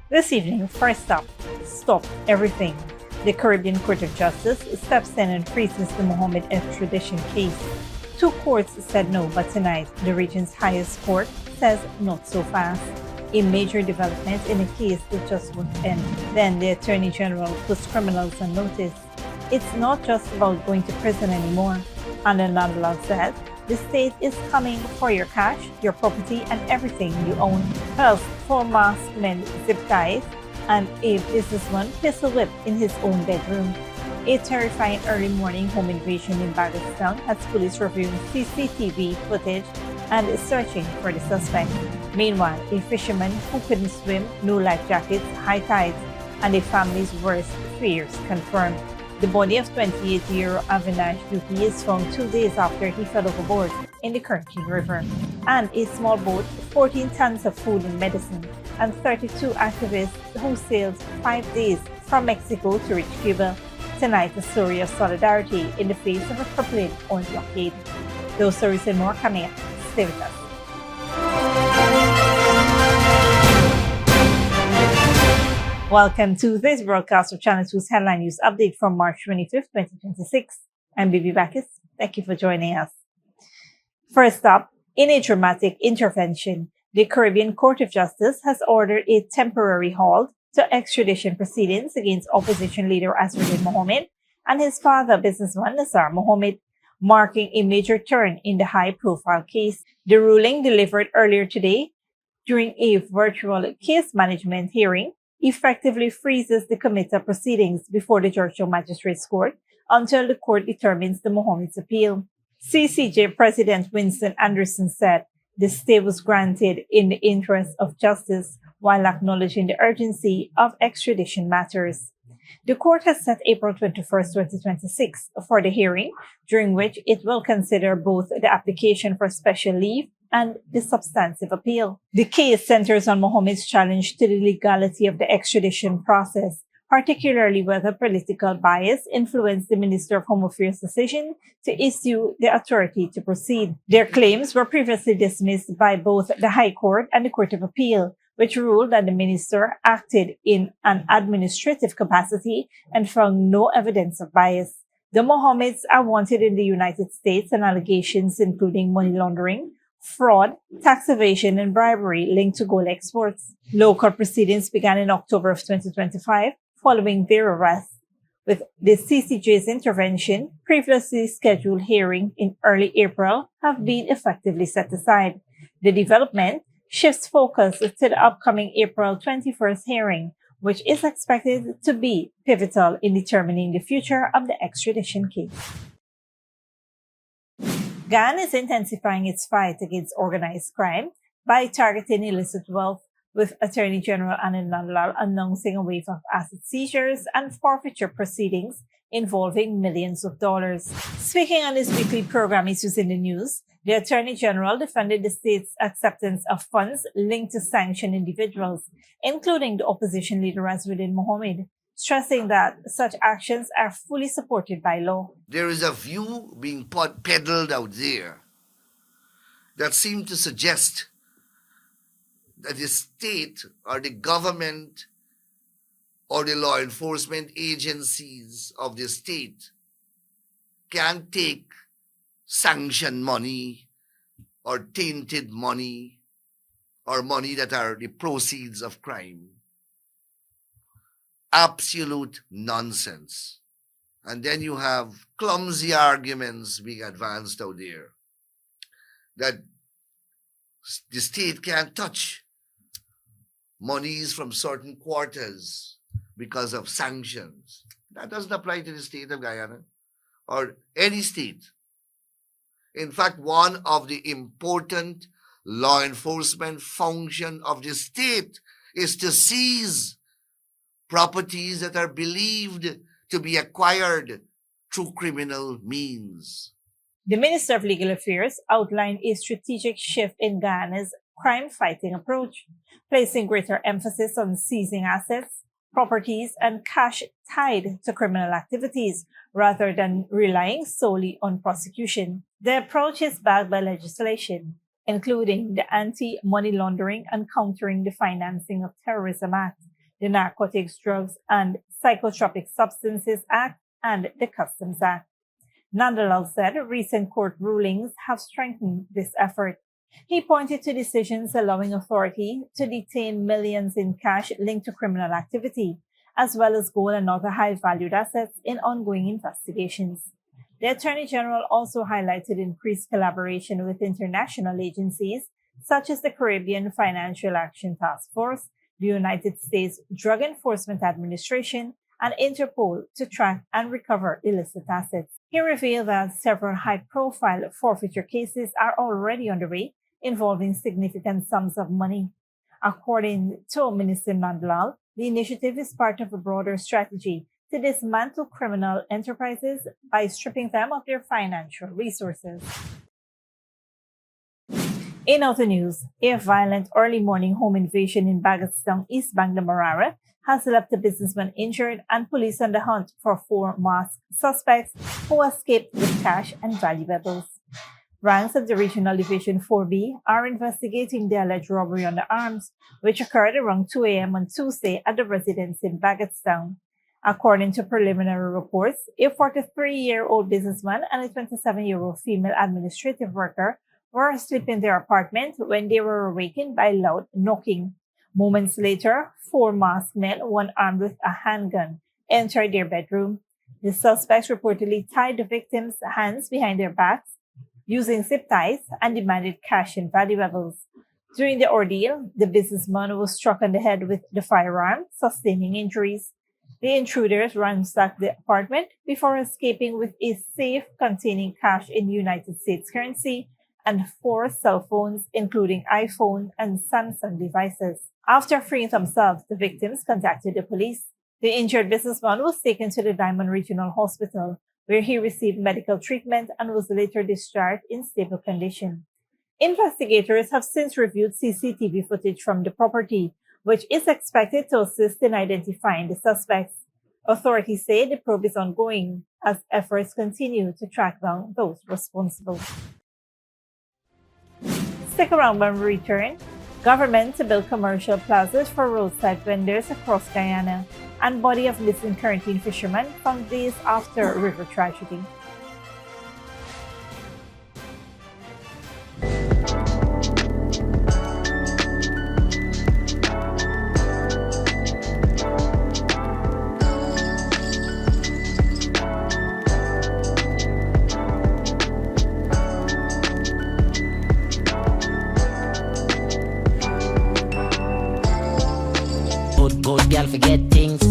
This evening, first up, Stop Everything. The Caribbean Court of Justice steps in and freezes the Mohamed extradition case. Two courts said no, but tonight, the region's highest court says not so fast. A major development in a case that just won't end. Then the Attorney General puts criminals on notice. It's not just about going to prison anymore. Anil Nandlall said, the state is coming for your cash, your property, and everything you own. Plus, 4 masked men zip ties and a businessman pistol whipped in his own bedroom. A terrifying early morning home invasion in Bagotstown has police reviewing CCTV footage and is searching for the suspect. Meanwhile, a fisherman who couldn't swim, no life jackets, high tides, and a family's worst fears confirmed. The body of 28-year-old Avinash Dookie is found 2 days after he fell overboard in the Corentyne River. And a small boat, 14 tons of food and medicine, and 32 activists who sailed 5 days from Mexico to reach Cuba. Tonight, a story of solidarity in the face of a crippling oil blockade. Those stories and more coming up. Stay with us. Welcome to this broadcast of Channel 2's Headline News Update from March 25th, 2026. I'm Bibi Bacchus. Thank you for joining us. First up, in a dramatic intervention, the Caribbean Court of Justice has ordered a temporary halt to extradition proceedings against opposition leader Mohamed and his father, businessman Mohamed, marking a major turn in the high-profile case. The ruling, delivered earlier today during a virtual case management hearing, effectively freezes the committal proceedings before the Georgia Magistrates Court until the court determines the Mohamed's appeal. CCJ President Winston Anderson said the stay was granted in the interest of justice while acknowledging the urgency of extradition matters. The court has set April 21st, 2026 for the hearing, during which it will consider both the application for special leave and the substantive appeal. The case centers on Mohamed's challenge to the legality of the extradition process, particularly whether political bias influenced the Minister of Home Affairs' decision to issue the authority to proceed. Their claims were previously dismissed by both the High Court and the Court of Appeal, which ruled that the minister acted in an administrative capacity and found no evidence of bias. The Mohammeds are wanted in the United States on allegations including money laundering, fraud, tax evasion, and bribery linked to gold exports. Local proceedings began in October of 2025 following their arrest, with the CCJ's intervention, previously scheduled hearing in early April, have been effectively set aside. The development shifts focus to the upcoming April 21st hearing, which is expected to be pivotal in determining the future of the extradition case. Ghana is intensifying its fight against organized crime by targeting illicit wealth, with Attorney General Anil Nandlall announcing a wave of asset seizures and forfeiture proceedings involving millions of dollars. Speaking on his weekly program Issues in the News, the Attorney General defended the state's acceptance of funds linked to sanctioned individuals, including the opposition leader Mohamed, stressing that such actions are fully supported by law. There is a view being peddled out there that seems to suggest that the state or the government or the law enforcement agencies of the state can take sanctioned money or tainted money or money that are the proceeds of crime. Absolute nonsense. And then you have clumsy arguments being advanced out there that the state can't touch monies from certain quarters because of sanctions. That doesn't apply to the state of Guyana or any state. In fact, one of the important law enforcement function of the state is to seize properties that are believed to be acquired through criminal means. The Minister of Legal Affairs outlined a strategic shift in Ghana's crime-fighting approach, placing greater emphasis on seizing assets, properties, and cash tied to criminal activities, rather than relying solely on prosecution. The approach is backed by legislation, including the Anti-Money Laundering and Countering the Financing of Terrorism Act, the Narcotics, Drugs, and Psychotropic Substances Act, and the Customs Act. Nandlall said recent court rulings have strengthened this effort. He pointed to decisions allowing authority to detain millions in cash linked to criminal activity, as well as gold and other high-valued assets in ongoing investigations. The Attorney General also highlighted increased collaboration with international agencies such as the Caribbean Financial Action Task Force, the United States Drug Enforcement Administration, and Interpol to track and recover illicit assets. He revealed that several high-profile forfeiture cases are already underway involving significant sums of money. According to Minister Nandlall, the initiative is part of a broader strategy to dismantle criminal enterprises by stripping them of their financial resources. In other news, a violent early morning home invasion in Bagotstown, East Bank, Demerara, has left a businessman injured and police on the hunt for 4 masked suspects who escaped with cash and valuables. Ranks of the Regional Division 4B are investigating the alleged robbery on the arms, which occurred around 2 a.m. on Tuesday at the residence in Bagotstown. According to preliminary reports, a 43-year-old businessman and a 27-year-old female administrative worker were asleep in their apartment when they were awakened by loud knocking. Moments later, 4 masked men, one armed with a handgun, entered their bedroom. The suspects reportedly tied the victims' hands behind their backs using zip ties and demanded cash and valuables. During the ordeal, the businessman was struck on the head with the firearm, sustaining injuries. The intruders ransacked the apartment before escaping with a safe containing cash in United States currency and 4 cell phones, including iPhone and Samsung devices. After freeing themselves, the victims contacted the police. The injured businessman was taken to the Diamond Regional Hospital, where he received medical treatment and was later discharged in stable condition. Investigators have since reviewed CCTV footage from the property, which is expected to assist in identifying the suspects. Authorities say the probe is ongoing as efforts continue to track down those responsible. Stick around when we return. Government to build commercial plazas for roadside vendors across Guyana, and body of missing Corentyne fisherman found days after river tragedy. Good girl forget things.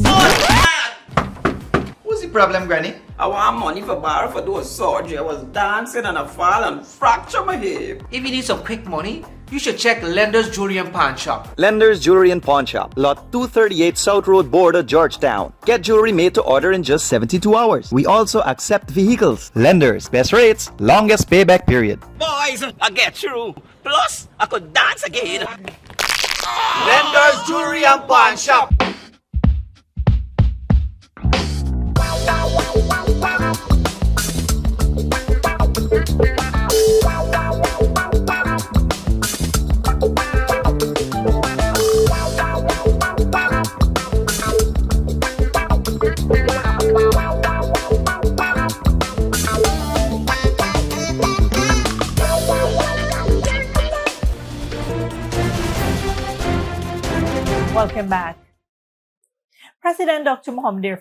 What's the problem, Granny? I want money for borrow for those surgery. I was dancing and I fall and fracture my hip. If you need some quick money, you should check Lender's Jewelry and Pawn Shop. Lender's Jewelry and Pawn Shop, Lot 238 South Road Border, Georgetown. Get jewelry made to order in just 72 hours. We also accept vehicles. Lender's, best rates, longest payback period. Boys, I get through. Plus, I could dance again. Lender's Jewelry and Pawn Shop. Welcome back. President Dr. Mohamed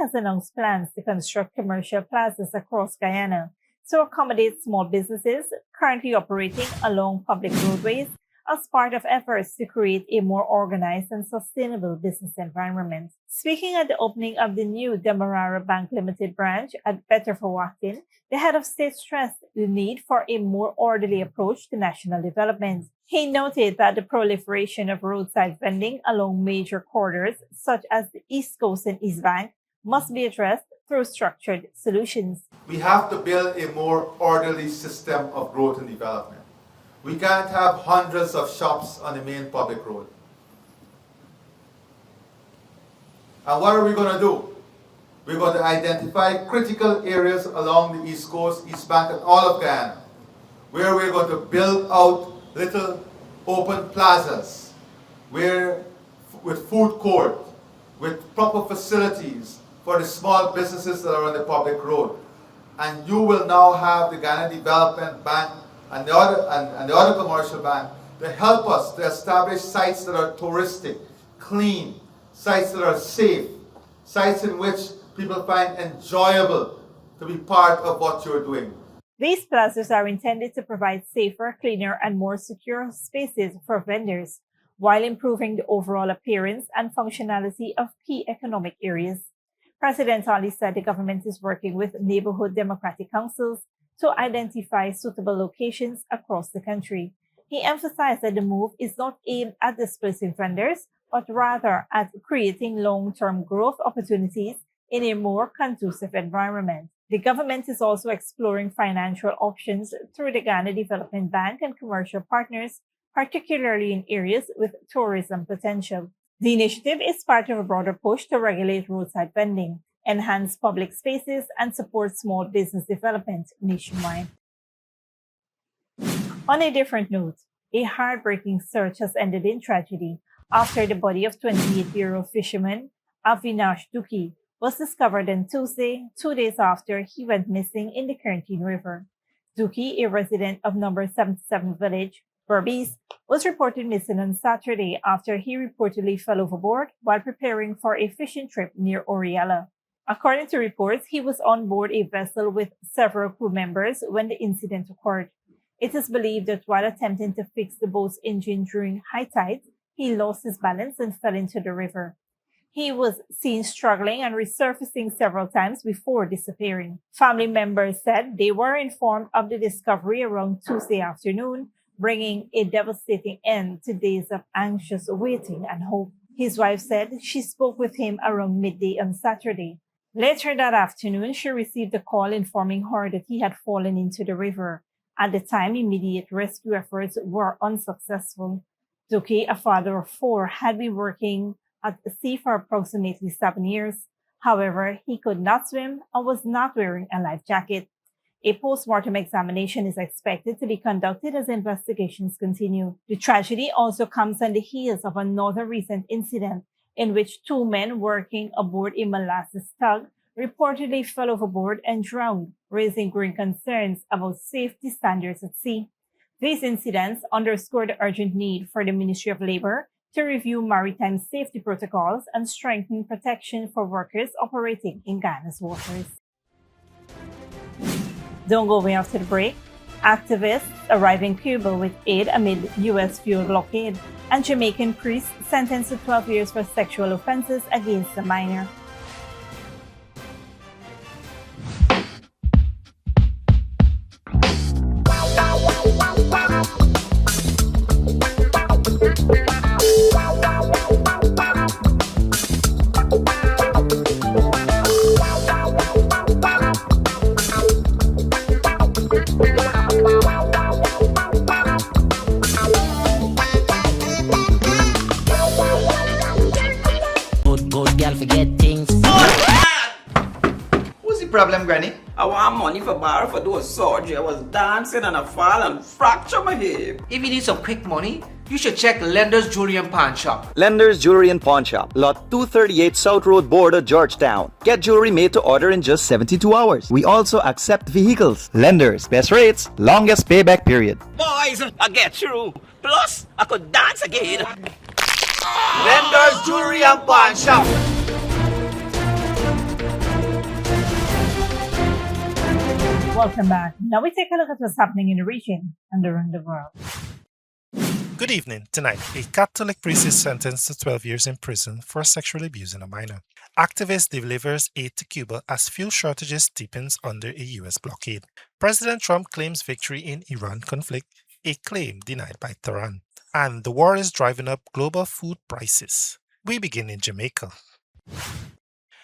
has announced plans to construct commercial plazas across Guyana to accommodate small businesses currently operating along public roadways as part of efforts to create a more organized and sustainable business environment. Speaking at the opening of the new Demerara Bank Limited branch at Betterforwachtin, the head of state stressed the need for a more orderly approach to national development. He noted that the proliferation of roadside vending along major corridors, such as the East Coast and East Bank, must be addressed through structured solutions. We have to build a more orderly system of growth and development. We can't have hundreds of shops on the main public road. And what are we going to do? We're going to identify critical areas along the East Coast, East Bank, and all of Guyana, where we're going to build out little open plazas, where with food court, with proper facilities for the small businesses that are on the public road. And you will now have the Ghana Development Bank and the other commercial bank to help us to establish sites that are touristic, clean, sites that are safe, sites in which people find enjoyable to be part of what you're doing. These plazas are intended to provide safer, cleaner, and more secure spaces for vendors, while improving the overall appearance and functionality of key economic areas. President Ali said the government is working with neighborhood democratic councils to identify suitable locations across the country. He emphasized that the move is not aimed at displacing vendors, but rather at creating long-term growth opportunities in a more conducive environment. The government is also exploring financial options through the Ghana Development Bank and commercial partners, particularly in areas with tourism potential. The initiative is part of a broader push to regulate roadside vending, enhance public spaces, and support small business development nationwide. On a different note, a heartbreaking search has ended in tragedy after the body of 28-year-old fisherman Avinash Dookie was discovered on Tuesday, 2 days after he went missing in the Corentyne River. Dookie, a resident of number 77 village, Berbice, was reported missing on Saturday after he reportedly fell overboard while preparing for a fishing trip near Oriella. According to reports, he was on board a vessel with several crew members when the incident occurred. It is believed that while attempting to fix the boat's engine during high tides, he lost his balance and fell into the river. He was seen struggling and resurfacing several times before disappearing. Family members said they were informed of the discovery around Tuesday afternoon, bringing a devastating end to days of anxious waiting and hope. His wife said she spoke with him around midday on Saturday. Later that afternoon, she received a call informing her that he had fallen into the river. At the time, immediate rescue efforts were unsuccessful. Dookie, a father of 4, had been working at sea for approximately 7 years. However, he could not swim and was not wearing a life jacket. A post-mortem examination is expected to be conducted as investigations continue. The tragedy also comes on the heels of another recent incident in which 2 men working aboard a molasses tug reportedly fell overboard and drowned, raising growing concerns about safety standards at sea. These incidents underscore the urgent need for the Ministry of Labor to review maritime safety protocols and strengthen protection for workers operating in Ghana's waters. Don't go away after the break. Activists arrive in Cuba with aid amid U.S. fuel blockade, and Jamaican priest sentenced to 12 years for sexual offenses against a minor. Good girl forget things. What's the problem, Granny? I want money for borrow for those surgery. I was dancing and I fall and fracture my hip. If you need some quick money, you should check Lender's Jewelry and Pawn Shop. Lender's Jewelry and Pawn Shop, lot 238 South Road Border, Georgetown. Get jewelry made to order in just 72 hours. We also accept vehicles. Lenders, best rates, longest payback period. Boys, I get through. Plus, I could dance again. Lender's Jewelry and Pawn Shop. Welcome back. Now we take a look at what's happening in the region and around the world. Good evening. Tonight, a Catholic priest is sentenced to 12 years in prison for sexually abusing a minor. Activist delivers aid to Cuba as fuel shortages deepens under a U.S. blockade. President Trump claims victory in Iran conflict, a claim denied by Tehran. And the war is driving up global food prices. We begin in Jamaica.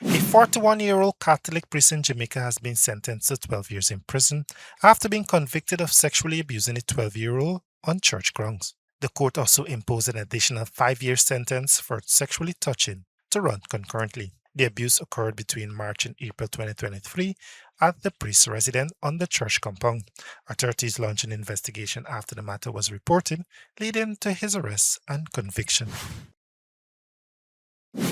A 41-year-old Catholic priest in Jamaica has been sentenced to 12 years in prison after being convicted of sexually abusing a 12-year-old on church grounds. The court also imposed an additional 5-year sentence for sexually touching to run concurrently. The abuse occurred between March and April 2023 at the priest's residence on the church compound. Authorities launched an investigation after the matter was reported, leading to his arrest and conviction.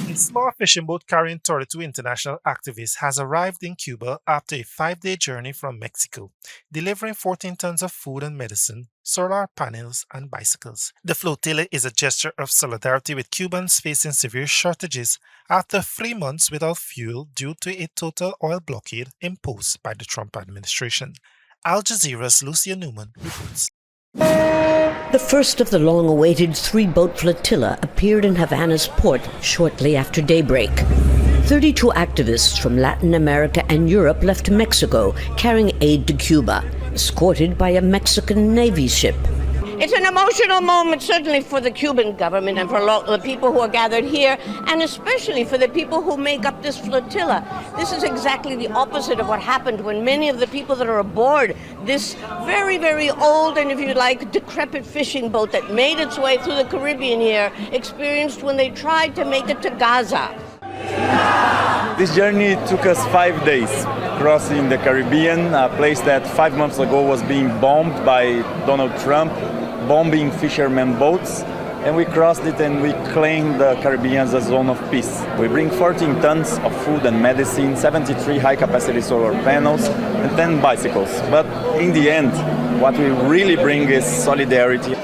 A small fishing boat carrying 32 international activists has arrived in Cuba after a 5-day journey from Mexico, delivering 14 tons of food and medicine, solar panels, and bicycles. The flotilla is a gesture of solidarity with Cubans facing severe shortages after 3 months without fuel due to a total oil blockade imposed by the Trump administration. Al Jazeera's Lucia Newman reports. The first of the long-awaited 3-boat flotilla appeared in Havana's port shortly after daybreak. 32 activists from Latin America and Europe left Mexico carrying aid to Cuba, escorted by a Mexican Navy ship. It's an emotional moment, certainly for the Cuban government and for the people who are gathered here, and especially for the people who make up this flotilla. This is exactly the opposite of what happened when many of the people that are aboard this very, very old and, if you like, decrepit fishing boat that made its way through the Caribbean here experienced when they tried to make it to Gaza. This journey took us 5 days, crossing the Caribbean, a place that 5 months ago was being bombed by Donald Trump, bombing fishermen boats, and we crossed it and we claimed the Caribbean as a zone of peace. We bring 14 tons of food and medicine, 73 high-capacity solar panels, and 10 bicycles. But in the end, what we really bring is solidarity.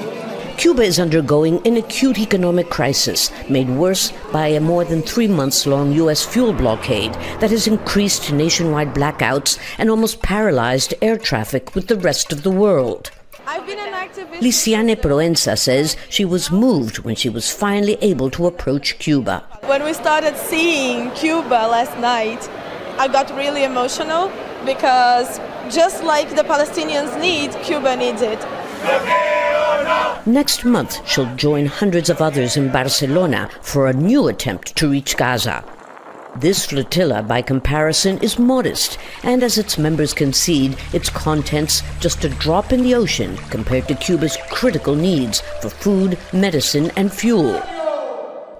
Cuba is undergoing an acute economic crisis, made worse by a more than 3 months long U.S. fuel blockade that has increased nationwide blackouts and almost paralyzed air traffic with the rest of the world. I've been an activist. Lisiane Proenza says she was moved when she was finally able to approach Cuba. When we started seeing Cuba last night, I got really emotional because just like the Palestinians need, Cuba needs it. Next month, she'll join hundreds of others in Barcelona for a new attempt to reach Gaza. This flotilla, by comparison, is modest, and as its members concede, its contents just a drop in the ocean compared to Cuba's critical needs for food, medicine, and fuel.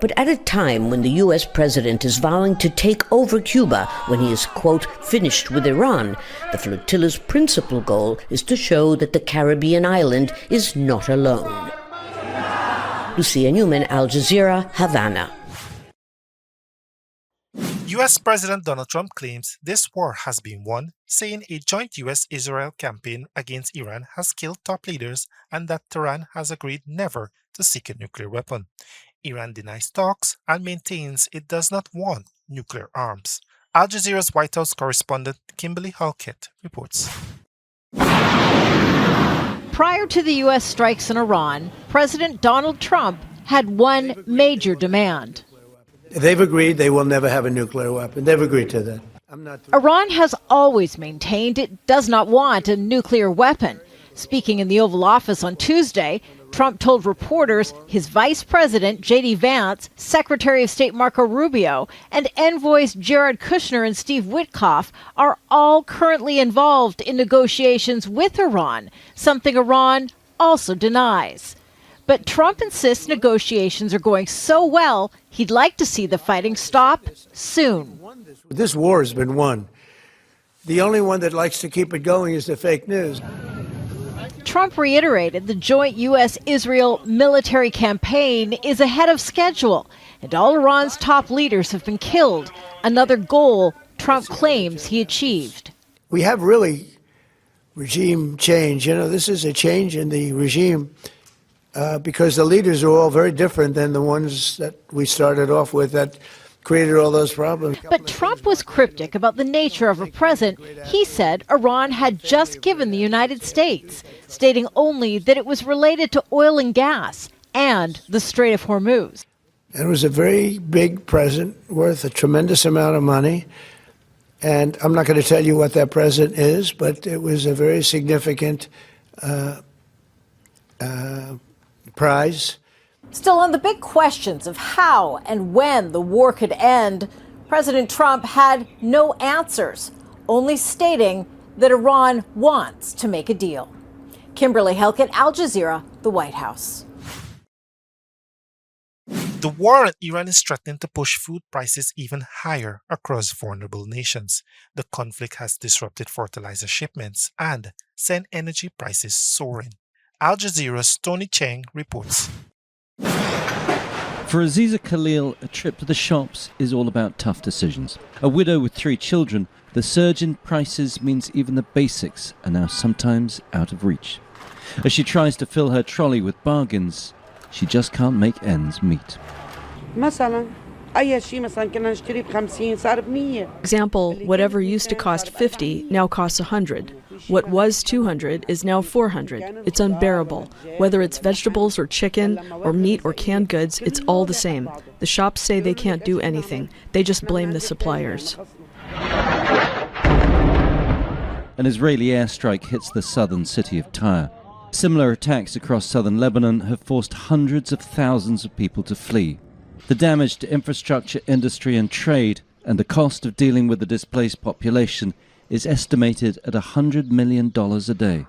But at a time when the U.S. president is vowing to take over Cuba when he is, quote, finished with Iran, the flotilla's principal goal is to show that the Caribbean island is not alone. Lucia Newman, Al Jazeera, Havana. U.S. President Donald Trump claims this war has been won, saying a joint U.S.-Israel campaign against Iran has killed top leaders and that Tehran has agreed never to seek a nuclear weapon. Iran denies talks and maintains it does not want nuclear arms. Al Jazeera's White House correspondent Kimberly Halkett reports. Prior to the U.S. strikes in Iran, President Donald Trump had one major demand. They've agreed they will never have a nuclear weapon. They've agreed to that. Iran has always maintained it does not want a nuclear weapon. Speaking in the Oval Office on Tuesday, Trump told reporters his Vice President, J.D. Vance, Secretary of State Marco Rubio, and envoys Jared Kushner and Steve Witkoff are all currently involved in negotiations with Iran, something Iran also denies. But Trump insists negotiations are going so well, he'd like to see the fighting stop soon. This war has been won. The only one that likes to keep it going is the fake news. Trump reiterated the joint U.S.-Israel military campaign is ahead of schedule, and all Iran's top leaders have been killed, another goal Trump claims he achieved. We have really regime change. You know, this is a change in the regime. Because the leaders are all very different than the ones that we started off with that created all those problems. But Trump was cryptic about the nature of a present he said Iran had just given the United States, stating only that it was related to oil and gas and the Strait of Hormuz. It was a very big present worth a tremendous amount of money. And I'm not going to tell you what that present is, but it was a very significant prize. Still, on the big questions of how and when the war could end, President Trump had no answers, only stating that Iran wants to make a deal. Kimberly Halkett, Al Jazeera, the White House. The war in Iran is threatening to push food prices even higher across vulnerable nations. The conflict has disrupted fertilizer shipments and sent energy prices soaring. Al Jazeera's Tony Cheng reports. For Aziza Khalil, a trip to the shops is all about tough decisions. A widow with 3 children, the surge in prices means even the basics are now sometimes out of reach. As she tries to fill her trolley with bargains, she just can't make ends meet. Example, whatever used to cost 50 now costs 100. What was 200 is now 400. It's unbearable. Whether it's vegetables or chicken or meat or canned goods, it's all the same. The shops say they can't do anything. They just blame the suppliers. An Israeli airstrike hits the southern city of Tyre. Similar attacks across southern Lebanon have forced hundreds of thousands of people to flee. The damage to infrastructure, industry and trade, and the cost of dealing with the displaced population is estimated at $100 million a day.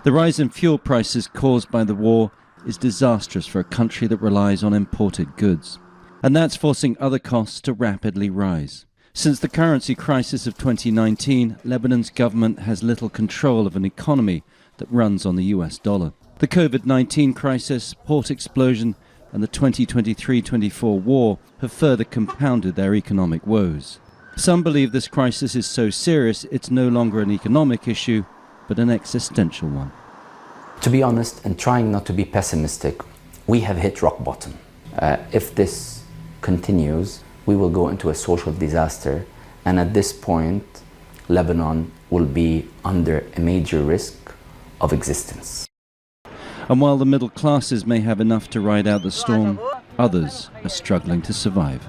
The rise in fuel prices caused by the war is disastrous for a country that relies on imported goods. And that's forcing other costs to rapidly rise. Since the currency crisis of 2019, Lebanon's government has little control of an economy that runs on the US dollar. The COVID-19 crisis, port explosion, and the 2023-24 war have further compounded their economic woes. Some believe this crisis is so serious it's no longer an economic issue, but an existential one. To be honest, and trying not to be pessimistic, we have hit rock bottom. If this continues, we will go into a social disaster, and at this point, Lebanon will be under a major risk of existence. And while the middle classes may have enough to ride out the storm, others are struggling to survive.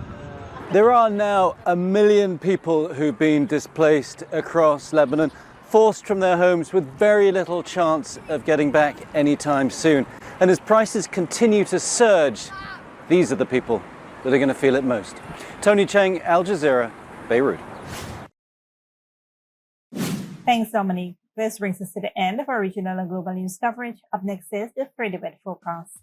There are now 1 million people who've been displaced across Lebanon, forced from their homes with very little chance of getting back anytime soon. And as prices continue to surge, these are the people that are going to feel it most. Tony Cheng, Al Jazeera, Beirut. Thanks, Dominique. This brings us to the end of our regional and global news coverage. Up next is the Trade Event Forecast.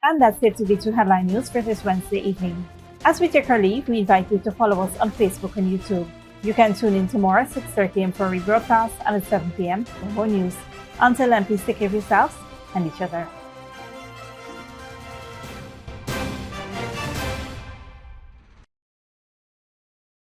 And that's it to be 2 Headline News for this Wednesday evening. As we take our leave, we invite you to follow us on Facebook and YouTube. You can tune in tomorrow at 6:30 a.m. for a rebroadcast and at 7 p.m. for more news. Until then, please take care of yourselves and each other.